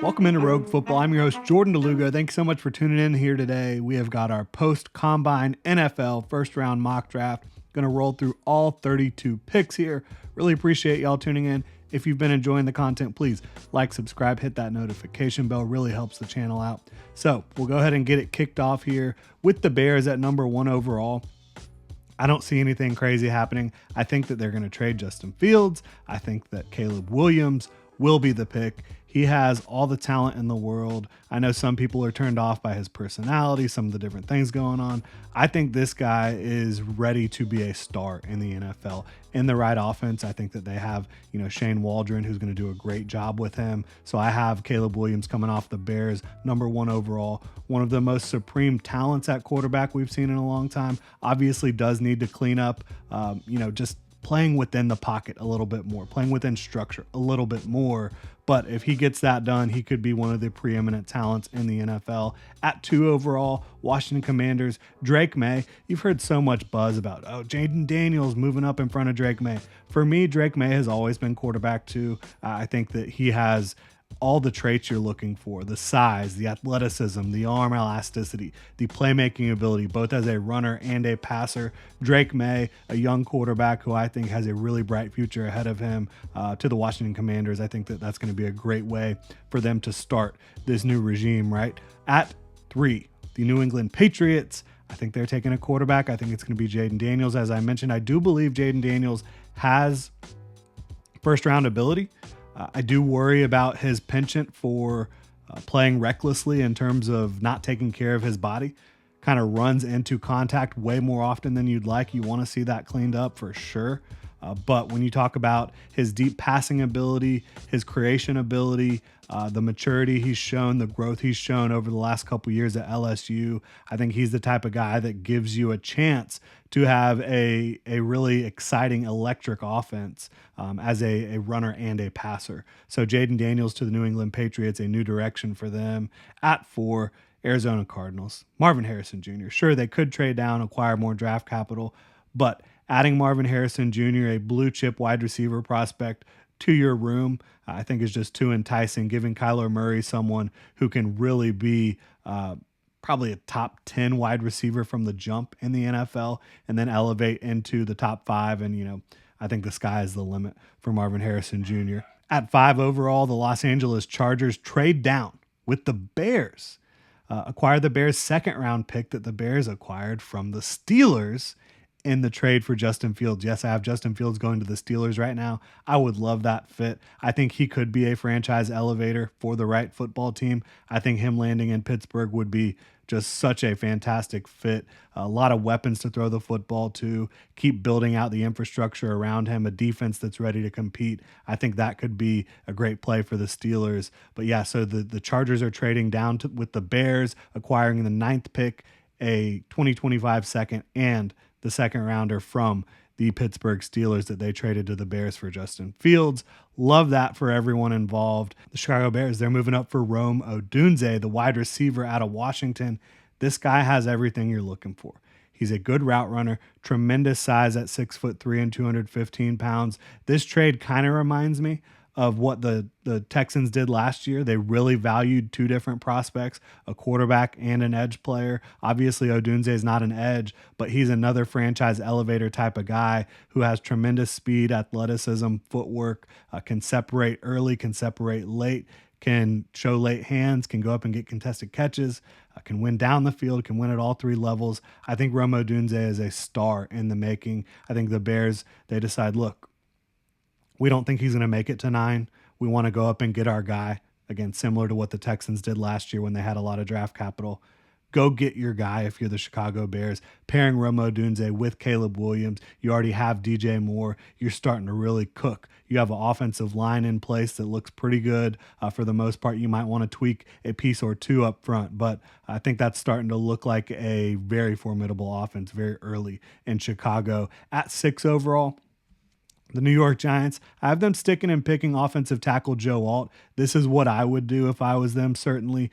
Welcome into Rogue Football. I'm your host, Jordan Lugo. Thanks so much for tuning in here today. We have got our post-combine NFL first-round mock draft. Going to roll through all 32 picks here. Really appreciate y'all tuning in. If you've been enjoying the content, please like, subscribe, hit that notification bell. Really helps the channel out. So we'll go ahead and get it kicked off here with the Bears at number 1 overall. I don't see anything crazy happening. I think that they're going to trade Justin Fields. I think that Caleb Williams will be the pick. He has all the talent in the world. I know some people are turned off by his personality, some of the different things going on. I think this guy is ready to be a star in the NFL. In the right offense, I think that they have, Shane Waldron, who's going to do a great job with him. So I have Caleb Williams coming off the Bears, number 1 overall. One of the most supreme talents at quarterback we've seen in a long time. Obviously does need to clean up, just playing within the pocket a little bit more, playing within structure a little bit more. But if he gets that done, he could be one of the preeminent talents in the NFL. At 2 overall, Washington Commanders, Drake May. You've heard so much buzz about, Jaden Daniels moving up in front of Drake May. For me, Drake May has always been quarterback 2. I think that he has all the traits you're looking for: the size, the athleticism, the arm elasticity, the playmaking ability, both as a runner and a passer. Drake May, a young quarterback who I think has a really bright future ahead of him, to the Washington Commanders. I think that that's going to be a great way for them to start this new regime, right? At 3, the New England Patriots. I think they're taking a quarterback. I think it's going to be Jaden Daniels. As I mentioned, I do believe Jaden Daniels has first round ability. I do worry about his penchant for playing recklessly in terms of not taking care of his body. Kind of runs into contact way more often than you'd like. You want to see that cleaned up for sure. But when you talk about his deep passing ability, his creation ability, the maturity he's shown, the growth he's shown over the last couple years at LSU, I think he's the type of guy that gives you a chance to have a really exciting, electric offense as a runner and a passer. So Jaden Daniels to the New England Patriots, a new direction for them. At 4, Arizona Cardinals, Marvin Harrison Jr. Sure, they could trade down, acquire more draft capital, but adding Marvin Harrison Jr., a blue chip wide receiver prospect, to your room, I think is just too enticing, giving Kyler Murray someone who can really be probably a top 10 wide receiver from the jump in the NFL, and then elevate into the top 5. And, I think the sky is the limit for Marvin Harrison Jr. At 5 overall, the Los Angeles Chargers trade down with the Bears, acquire the Bears' second round pick that the Bears acquired from the Steelers in the trade for Justin Fields. Yes, I have Justin Fields going to the Steelers right now. I would love that fit. I think he could be a franchise elevator for the right football team. I think him landing in Pittsburgh would be just such a fantastic fit. A lot of weapons to throw the football to, keep building out the infrastructure around him, a defense that's ready to compete. I think that could be a great play for the Steelers. But yeah, so the Chargers are trading down with the Bears, acquiring the 9th pick, a 2025 second, and the second rounder from the Pittsburgh Steelers that they traded to the Bears for Justin Fields. Love that for everyone involved. The Chicago Bears, they're moving up for Rome Odunze, the wide receiver out of Washington. This guy has everything you're looking for. He's a good route runner, tremendous size at 6'3" and 215 pounds. This trade kind of reminds me of what the Texans did last year. They really valued 2 different prospects, a quarterback and an edge player. Obviously, Odunze is not an edge, but he's another franchise elevator type of guy who has tremendous speed, athleticism, footwork, can separate early, can separate late, can show late hands, can go up and get contested catches, can win down the field, can win at all 3 levels. I think Rome Odunze is a star in the making. I think the Bears, they decide, look, we don't think he's going to make it to 9. We want to go up and get our guy. Again, similar to what the Texans did last year when they had a lot of draft capital. Go get your guy if you're the Chicago Bears. Pairing Rome Odunze with Caleb Williams. You already have DJ Moore. You're starting to really cook. You have an offensive line in place that looks pretty good. For the most part, you might want to tweak a piece or 2 up front, but I think that's starting to look like a very formidable offense very early in Chicago. At 6 overall, the New York Giants, I have them sticking and picking offensive tackle Joe Alt. This is what I would do if I was them, certainly.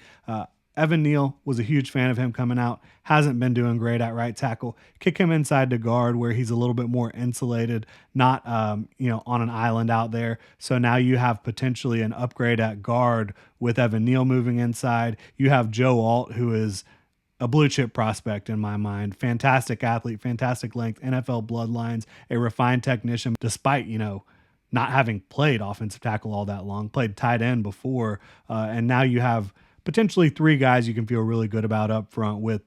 Evan Neal was a huge fan of him coming out. Hasn't been doing great at right tackle. Kick him inside to guard where he's a little bit more insulated, not on an island out there. So now you have potentially an upgrade at guard with Evan Neal moving inside. You have Joe Alt, who is a blue chip prospect in my mind. Fantastic athlete, fantastic length, NFL bloodlines, a refined technician, despite, not having played offensive tackle all that long, played tight end before. And now you have potentially three guys you can feel really good about up front with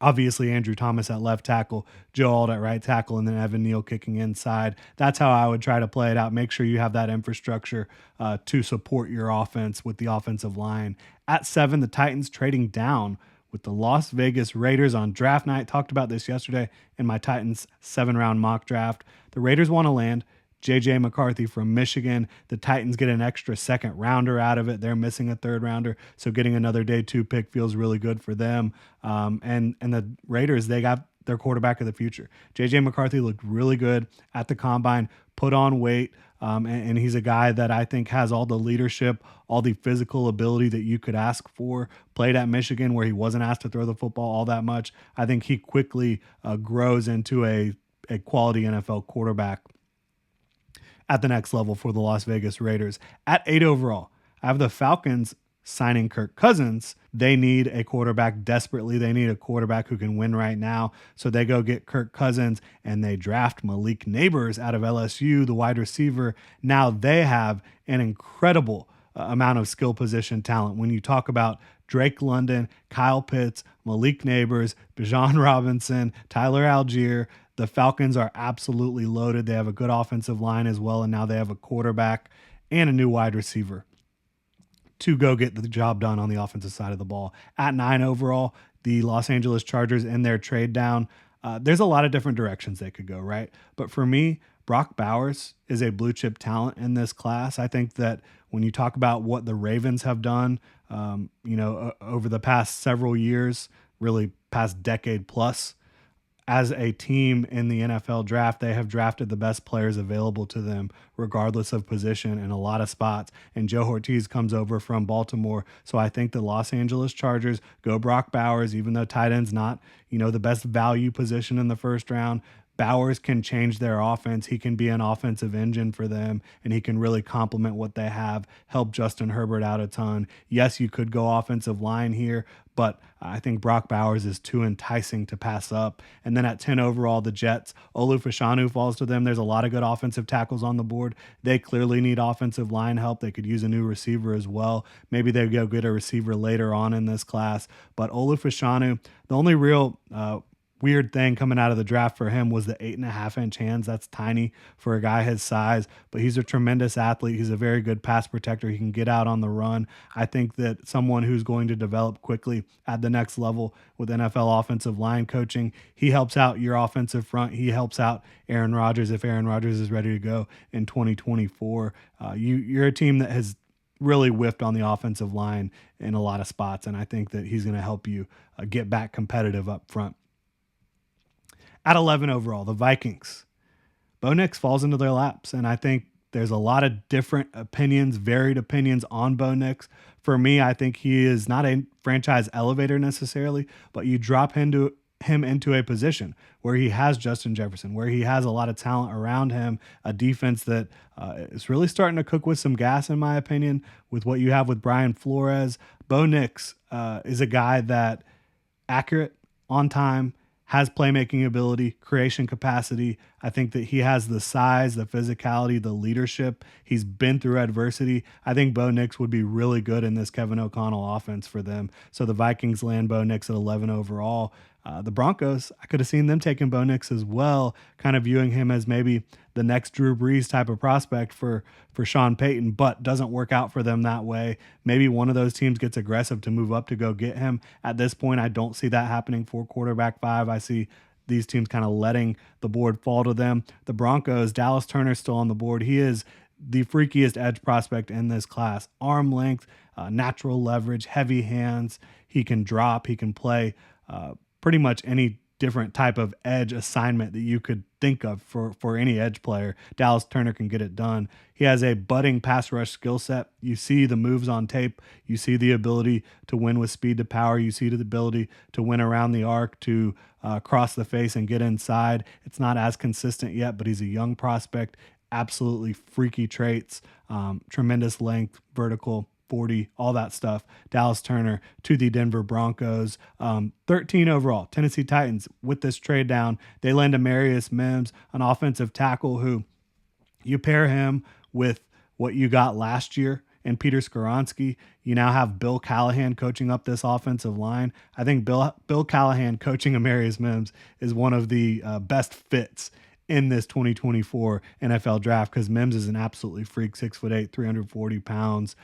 obviously Andrew Thomas at left tackle, Joe Alt at right tackle, and then Evan Neal kicking inside. That's how I would try to play it out. Make sure you have that infrastructure to support your offense with the offensive line. At 7, the Titans trading down with the Las Vegas Raiders on draft night. Talked about this yesterday in my Titans 7-round mock draft. The Raiders want to land J.J. McCarthy from Michigan. The Titans get an extra second rounder out of it. They're missing a third rounder, so getting another day 2 pick feels really good for them. And the Raiders, they got their quarterback of the future. J.J. McCarthy looked really good at the combine, put on weight, and he's a guy that I think has all the leadership, all the physical ability that you could ask for. Played at Michigan where he wasn't asked to throw the football all that much. I think he quickly grows into a quality NFL quarterback at the next level for the Las Vegas Raiders. At 8 overall, I have the Falcons signing Kirk Cousins. They need a quarterback desperately. They need a quarterback who can win right now. So they go get Kirk Cousins and they draft Malik Neighbors out of LSU, the wide receiver. Now they have an incredible amount of skill position talent. When you talk about Drake London, Kyle Pitts, Malik Neighbors, Bijan Robinson, Tyler Algier, the Falcons are absolutely loaded. They have a good offensive line as well, and now they have a quarterback and a new wide receiver to go get the job done on the offensive side of the ball. At 9 overall, the Los Angeles Chargers in their trade down. There's a lot of different directions they could go, right? But for me, Brock Bowers is a blue chip talent in this class. I think that when you talk about what the Ravens have done, over the past several years, really past decade plus, as a team in the NFL draft, they have drafted the best players available to them, regardless of position in a lot of spots. And Joe Ortiz comes over from Baltimore. So I think the Los Angeles Chargers go Brock Bowers, even though tight end's not, the best value position in the first round. Bowers can change their offense. He can be an offensive engine for them, and he can really complement what they have, help Justin Herbert out a ton. Yes, you could go offensive line here, but I think Brock Bowers is too enticing to pass up. And then at 10 overall, the Jets, Olu Fashanu falls to them. There's a lot of good offensive tackles on the board. They clearly need offensive line help. They could use a new receiver as well. Maybe they go get a receiver later on in this class. But Olu Fashanu, the only real weird thing coming out of the draft for him was the 8.5-inch hands. That's tiny for a guy his size, but he's a tremendous athlete. He's a very good pass protector. He can get out on the run. I think that someone who's going to develop quickly at the next level with NFL offensive line coaching, he helps out your offensive front. He helps out Aaron Rodgers if Aaron Rodgers is ready to go in 2024. You're a team that has really whiffed on the offensive line in a lot of spots, and I think that he's going to help you get back competitive up front. At 11 overall, the Vikings. Bo Nix falls into their laps, and I think there's a lot of different opinions, varied opinions on Bo Nix. For me, I think he is not a franchise elevator necessarily, but you drop him into a position where he has Justin Jefferson, where he has a lot of talent around him, a defense that is really starting to cook with some gas, in my opinion, with what you have with Brian Flores. Bo Nix is a guy that accurate, on time, has playmaking ability, creation capacity. I think that he has the size, the physicality, the leadership. He's been through adversity. I think Bo Nix would be really good in this Kevin O'Connell offense for them. So the Vikings land Bo Nix at 11 overall. The Broncos, I could have seen them taking Bo Nix as well, kind of viewing him as maybe the next Drew Brees type of prospect for Sean Payton, but doesn't work out for them that way. Maybe one of those teams gets aggressive to move up to go get him. At this point, I don't see that happening for quarterback 5. I see these teams kind of letting the board fall to them. The Broncos, Dallas Turner's still on the board. He is the freakiest edge prospect in this class. Arm length, natural leverage, heavy hands. He can drop. He can play pretty much any different type of edge assignment that you could think of for any edge player. Dallas Turner can get it done. He has a budding pass rush skill set. You see the moves on tape. You see the ability to win with speed to power. You see the ability to win around the arc, to cross the face and get inside. It's not as consistent yet, but he's a young prospect. Absolutely freaky traits, tremendous length, vertical, 40, all that stuff. Dallas Turner to the Denver Broncos. 13 overall. Tennessee Titans with this trade down. They land Amarius Mims, an offensive tackle who you pair him with what you got last year and Peter Skoronski. You now have Bill Callahan coaching up this offensive line. I think Bill Callahan coaching Amarius Mims is one of the best fits in this 2024 NFL draft, because Mims is an absolutely freak, 6'8", 340 pounds,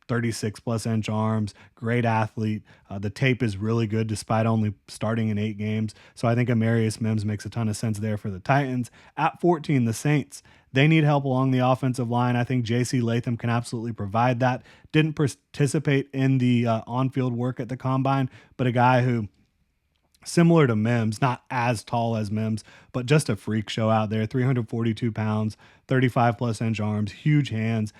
36 plus inch arms, great athlete. The tape is really good despite only starting in 8 games. So I think Amarius Mims makes a ton of sense there for the Titans. At 14, the Saints, they need help along the offensive line. I think J.C. Latham can absolutely provide that. Didn't participate in the on-field work at the Combine, but a guy who, similar to Mims, not as tall as Mims, but just a freak show out there. 342 pounds, 35 plus inch arms, huge hands.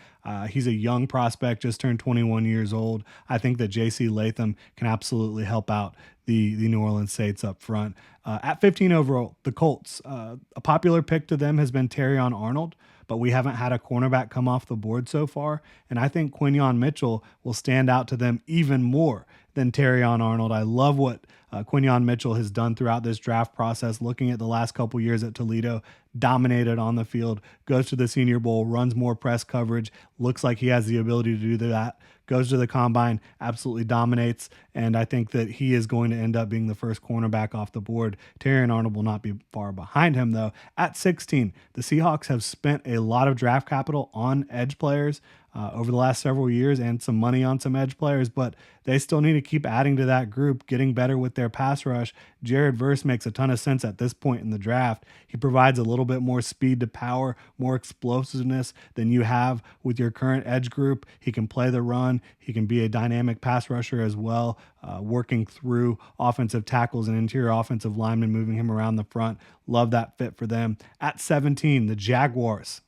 He's a young prospect, just turned 21 years old. I think that J.C. Latham can absolutely help out the New Orleans Saints up front. At 15 overall, the Colts. A popular pick to them has been Terrion Arnold, but we haven't had a cornerback come off the board so far. And I think Quinyon Mitchell will stand out to them even more than Terrion Arnold. I love what Quinyon Mitchell has done throughout this draft process. Looking at the last couple years at Toledo, dominated on the field, goes to the Senior Bowl, runs more press coverage, looks like he has the ability to do that, goes to the Combine, absolutely dominates, and I think that he is going to end up being the first cornerback off the board. Terrion Arnold will not be far behind him, though. At 16, the Seahawks have spent a lot of draft capital on edge players over the last several years, and some money on some edge players, but they still need to keep adding to that group, getting better with their pass rush. Jared Verse makes a ton of sense at this point in the draft. He provides a little bit more speed to power, more explosiveness than you have with your current edge group. He can play the run. He can be a dynamic pass rusher as well, working through offensive tackles and interior offensive linemen, moving him around the front. Love that fit for them. At 17, the Jaguars,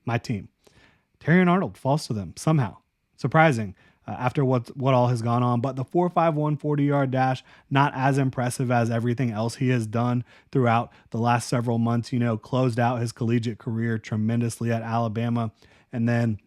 my team. Terrion Arnold falls to them somehow. Surprising after what all has gone on. But the 4.51 40-yard dash, not as impressive as everything else he has done throughout the last several months. Closed out his collegiate career tremendously at Alabama, and then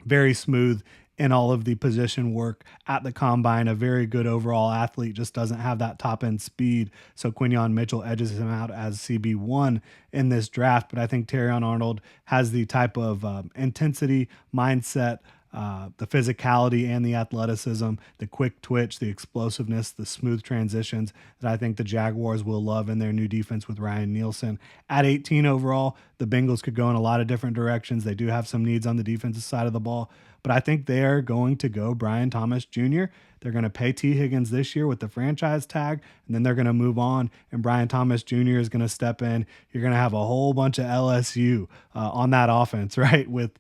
very smooth in all of the position work at the Combine. A very good overall athlete, just doesn't have that top-end speed. So Quinyon Mitchell edges him out as CB1 in this draft. But I think Terrion Arnold has the type of intensity, mindset, the physicality and the athleticism, the quick twitch, the explosiveness, the smooth transitions that I think the Jaguars will love in their new defense with Ryan Nielsen. At 18 overall, the Bengals could go in a lot of different directions. They do have some needs on the defensive side of the ball, but I think they are going to go Brian Thomas Jr. They're going to pay T. Higgins this year with the franchise tag, and then they're going to move on, and Brian Thomas Jr. is going to step in. You're going to have a whole bunch of LSU on that offense, right? With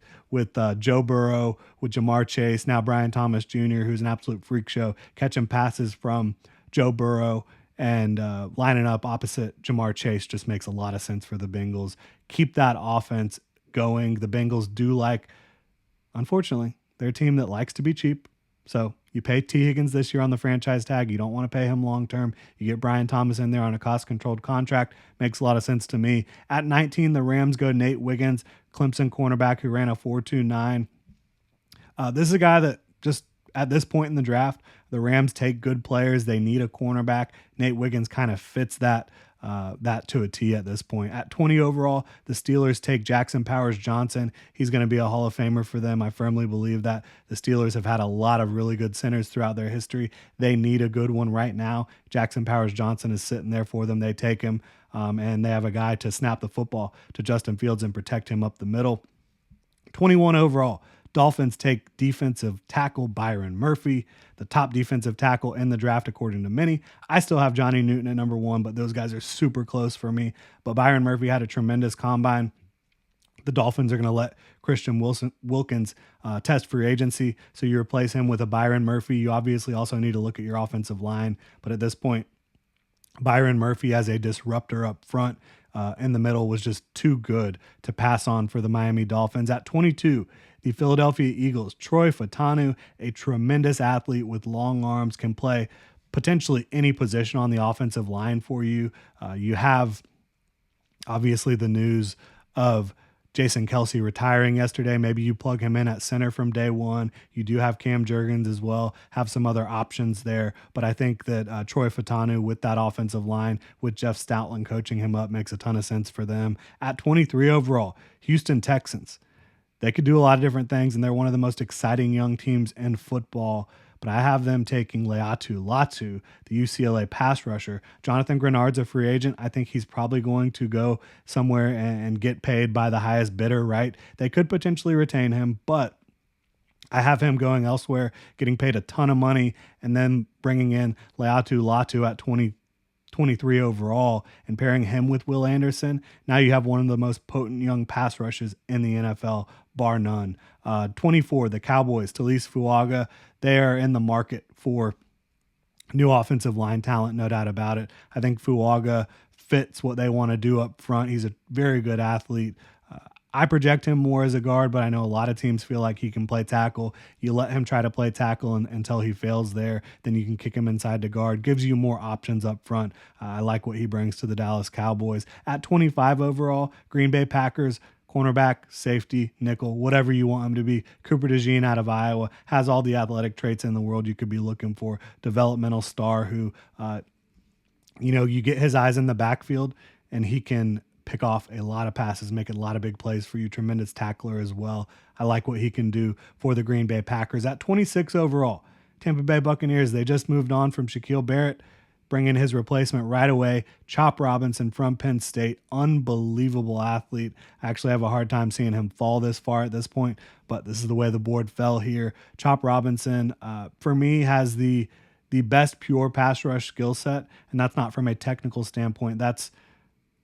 Joe Burrow, with Jamar Chase, now Brian Thomas Jr., who's an absolute freak show, catching passes from Joe Burrow and lining up opposite Jamar Chase just makes a lot of sense for the Bengals. Keep that offense going. The Bengals do like, unfortunately, they're a team that likes to be cheap. So you pay T. Higgins this year on the franchise tag. You don't want to pay him long-term. You get Brian Thomas in there on a cost-controlled contract. Makes a lot of sense to me. At 19, the Rams go Nate Wiggins, Clemson cornerback who ran a 4.29. This is a guy that just at this point in the draft, the Rams take good players. They need a cornerback. Nate Wiggins kind of fits that to a T at this point. At 20 overall, the Steelers take Jackson Powers Johnson. He's going to be a Hall of Famer for them. I firmly believe that. The Steelers have had a lot of really good centers throughout their history. They need a good one right now. Jackson Powers Johnson is sitting there for them. They take him, and they have a guy to snap the football to Justin Fields and protect him up the middle. 21 overall, Dolphins take defensive tackle Byron Murphy, the top defensive tackle in the draft according to many. I still have Johnny Newton at number 1, but those guys are super close for me. But Byron Murphy had a tremendous combine. The Dolphins are going to let Christian Wilkins test free agency, so you replace him with a Byron Murphy. You obviously also need to look at your offensive line, but at this point, Byron Murphy as a disruptor up front in the middle was just too good to pass on for the Miami Dolphins. At 22, the Philadelphia Eagles, Troy Fautanu, a tremendous athlete with long arms, can play potentially any position on the offensive line for you. You have obviously the news of Jason Kelsey retiring yesterday. Maybe you plug him in at center from day one. You do have Cam Jurgens as well, have some other options there. But I think that Troy Fautanu with that offensive line, with Jeff Stoutland coaching him up, makes a ton of sense for them. At 23 overall, Houston Texans. They could do a lot of different things, and they're one of the most exciting young teams in football. But I have them taking Leatu Latu, the UCLA pass rusher. Jonathan Grenard's a free agent. I think he's probably going to go somewhere and get paid by the highest bidder, right? They could potentially retain him, but I have him going elsewhere, getting paid a ton of money, and then bringing in Leatu Latu at 23 overall and pairing him with Will Anderson. Now you have one of the most potent young pass rushes in the NFL, bar none. 24, the Cowboys, Talise Fuaga. They are in the market for new offensive line talent, no doubt about it. I think Fuaga fits what they want to do up front. He's a very good athlete. I project him more as a guard, but I know a lot of teams feel like he can play tackle. You let him try to play tackle until he fails there, then you can kick him inside to guard. Gives you more options up front. I like what he brings to the Dallas Cowboys. At 25 overall, Green Bay Packers, cornerback, safety, nickel, whatever you want him to be. Cooper DeJean out of Iowa has all the athletic traits in the world you could be looking for. Developmental star who, you get his eyes in the backfield and he can pick off a lot of passes, make a lot of big plays for you. Tremendous tackler as well. I like what he can do for the Green Bay Packers. At 26 overall, Tampa Bay Buccaneers, they just moved on from Shaquille Barrett, bring in his replacement right away. Chop Robinson from Penn State, unbelievable athlete. I actually have a hard time seeing him fall this far at this point, but this is the way the board fell here. Chop Robinson, for me, has the best pure pass rush skill set, and that's not from a technical standpoint. That's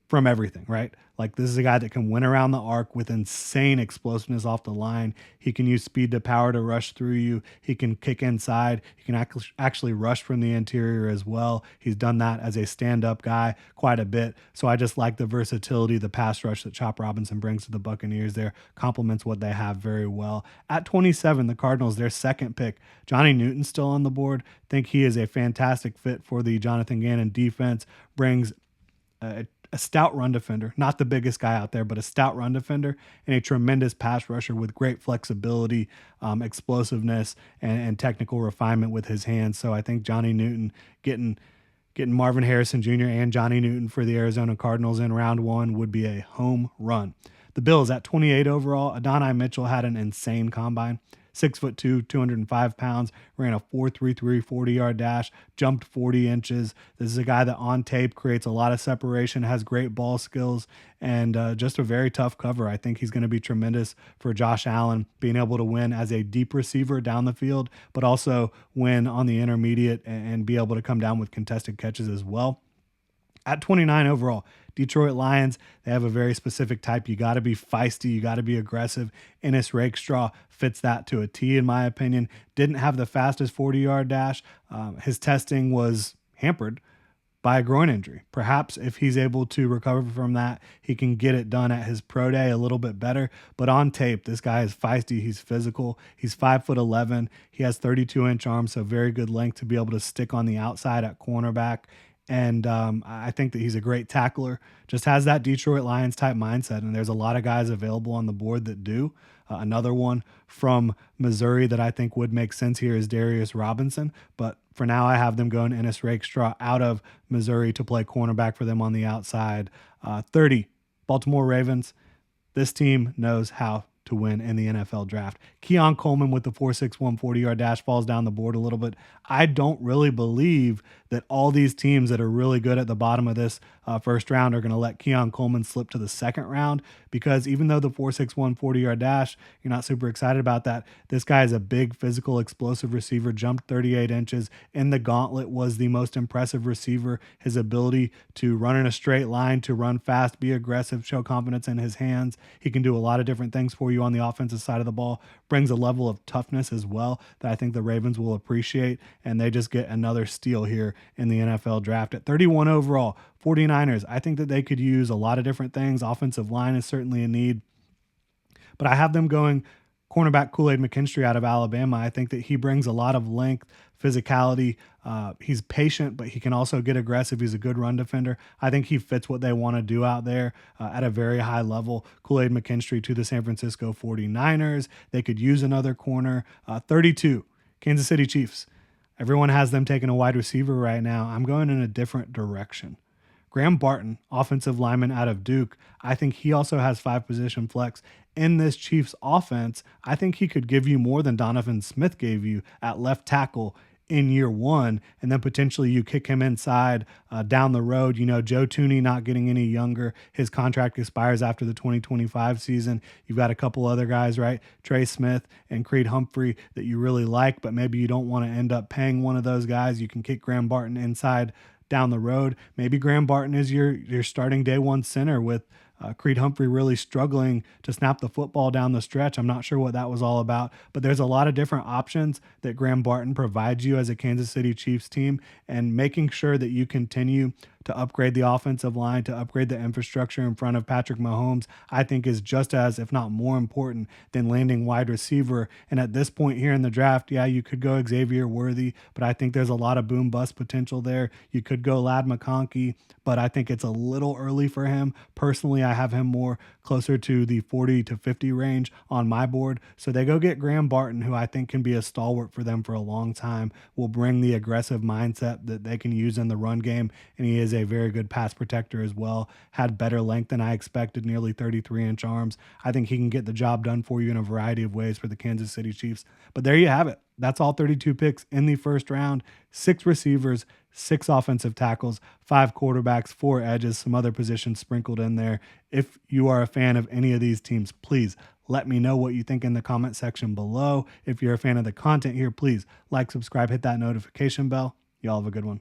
from everything, right? Like, this is a guy that can win around the arc with insane explosiveness off the line. He can use speed to power to rush through you. He can kick inside. He can actually rush from the interior as well. He's done that as a stand-up guy quite a bit. So I just like the versatility, the pass rush that Chop Robinson brings to the Buccaneers there. Complements what they have very well. At 27, the Cardinals, their second pick, Johnny Newton still on the board. Think he is a fantastic fit for the Jonathan Gannon defense. Brings a stout run defender, not the biggest guy out there, but a stout run defender and a tremendous pass rusher with great flexibility, explosiveness, and technical refinement with his hands. So I think Johnny Newton getting Marvin Harrison Jr. and Johnny Newton for the Arizona Cardinals in round one would be a home run. The Bills at 28 overall, Adonai Mitchell had an insane combine. 6'2", 205 pounds, ran a 4.33 40-yard dash, jumped 40 inches. This is a guy that on tape creates a lot of separation, has great ball skills, and just a very tough cover. I think he's going to be tremendous for Josh Allen, being able to win as a deep receiver down the field, but also win on the intermediate and be able to come down with contested catches as well. At 29 overall, Detroit Lions, they have a very specific type. You got to be feisty. You got to be aggressive. Ennis Rakestraw fits that to a T, in my opinion. Didn't have the fastest 40-yard dash. His testing was hampered by a groin injury. Perhaps if he's able to recover from that, he can get it done at his pro day a little bit better. But on tape, this guy is feisty. He's physical. He's 5'11". He has 32-inch arms, so very good length to be able to stick on the outside at cornerback. And I think that he's a great tackler, just has that Detroit Lions type mindset. And there's a lot of guys available on the board that do. Another one from Missouri that I think would make sense here is Darius Robinson. But for now, I have them going Ennis Rakestraw out of Missouri to play cornerback for them on the outside. 30, Baltimore Ravens. This team knows how to win in the NFL draft. Keon Coleman with the 4.61 40-yard dash falls down the board a little bit. I don't really believe that all these teams that are really good at the bottom of this first round are going to let Keon Coleman slip to the second round, because even though the 4.61 40-yard dash, you're not super excited about that, this guy is a big, physical, explosive receiver, jumped 38 inches in the gauntlet, was the most impressive receiver. His ability to run in a straight line, to run fast, be aggressive, show confidence in his hands. He can do a lot of different things for you on the offensive side of the ball, brings a level of toughness as well that I think the Ravens will appreciate, and they just get another steal here in the NFL draft at 31 overall. 49ers, I think that they could use a lot of different things. Offensive line is certainly a need, but I have them going cornerback Kool-Aid McKinstry out of Alabama. I think that he brings a lot of length, physicality. He's patient, but he can also get aggressive. He's a good run defender. I think he fits what they want to do out there at a very high level. Kool-Aid McKinstry to the San Francisco 49ers. They could use another corner. 32, Kansas City Chiefs. Everyone has them taking a wide receiver right now. I'm going in a different direction. Graham Barton, offensive lineman out of Duke, I think he also has 5-position flex in this Chiefs offense. I think he could give you more than Donovan Smith gave you at left tackle in year one, and then potentially you kick him inside down the road. You know, Joe Thuney not getting any younger. His contract expires after the 2025 season. You've got a couple other guys, right? Trey Smith and Creed Humphrey that you really like, but maybe you don't want to end up paying one of those guys. You can kick Graham Barton inside down the road. Maybe Graham Barton is your starting day one center with Creed Humphrey really struggling to snap the football down the stretch. I'm not sure what that was all about, but there's a lot of different options that Graham Barton provides you as a Kansas City Chiefs team, and making sure that you continue to upgrade the offensive line, to upgrade the infrastructure in front of Patrick Mahomes, I think is just as, if not more important than landing wide receiver. And at this point here in the draft, yeah, you could go Xavier Worthy, but I think there's a lot of boom bust potential there. You could go Ladd McConkey, but I think it's a little early for him. Personally, I have him more closer to the 40 to 50 range on my board. So they go get Graham Barton, who I think can be a stalwart for them for a long time, will bring the aggressive mindset that they can use in the run game, and he is a very good pass protector as well. Had better length than I expected, nearly 33-inch arms. I think he can get the job done for you in a variety of ways for the Kansas City Chiefs. But there you have it. That's all 32 picks in the first round. 6 receivers, 6 offensive tackles, 5 quarterbacks, 4 edges, some other positions sprinkled in there. If you are a fan of any of these teams, please let me know what you think in the comment section below. If you're a fan of the content here, please like, subscribe, hit that notification bell. Y'all have a good one.